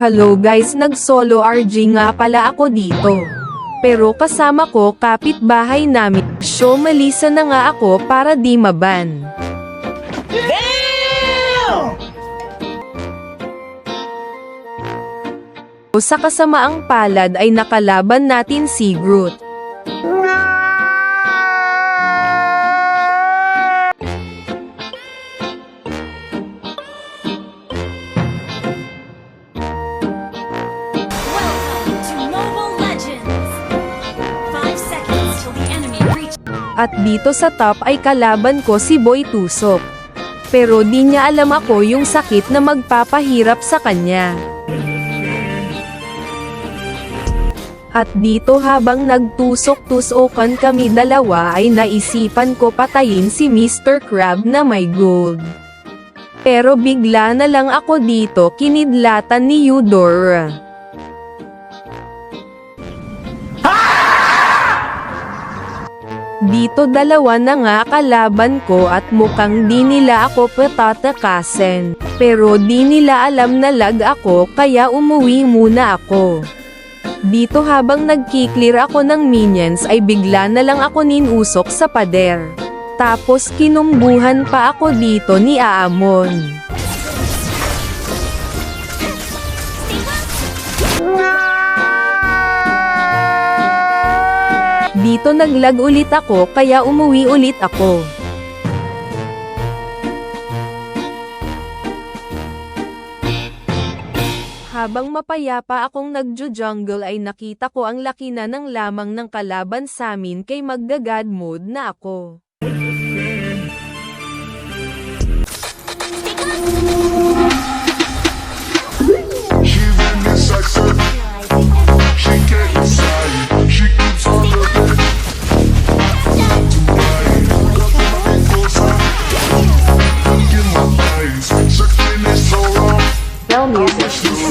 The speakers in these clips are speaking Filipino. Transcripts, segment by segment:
Hello guys, nag-solo RG nga pala ako dito. Pero kasama ko kapitbahay namin. So malisa na nga ako para di maban. Sa kasamaang palad ay nakalaban natin si Groot. At dito sa top ay kalaban ko si Boy Tusok. Pero di niya alam ako yung sakit na magpapahirap sa kanya. At dito habang nagtusok-tusokan kami dalawa ay naisipan ko patayin si Mr. Crab na may gold. Pero bigla na lang ako dito kinidlatan ni Eudora. Dito dalawa na nga kalaban ko at mukhang di nila ako patatakasin. Pero di nila alam na lag ako kaya umuwi muna ako. Dito habang nagkiklear ako ng minions ay bigla na lang ako ninusok sa pader. Tapos kinumbuhan pa ako dito ni Aamon. Dito naglag ulit ako kaya umuwi ulit ako. Habang mapayapa akong nagjo-jungle ay nakita ko ang laki na ng lamang ng kalaban samin kay magga-god mode na ako.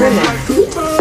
Music,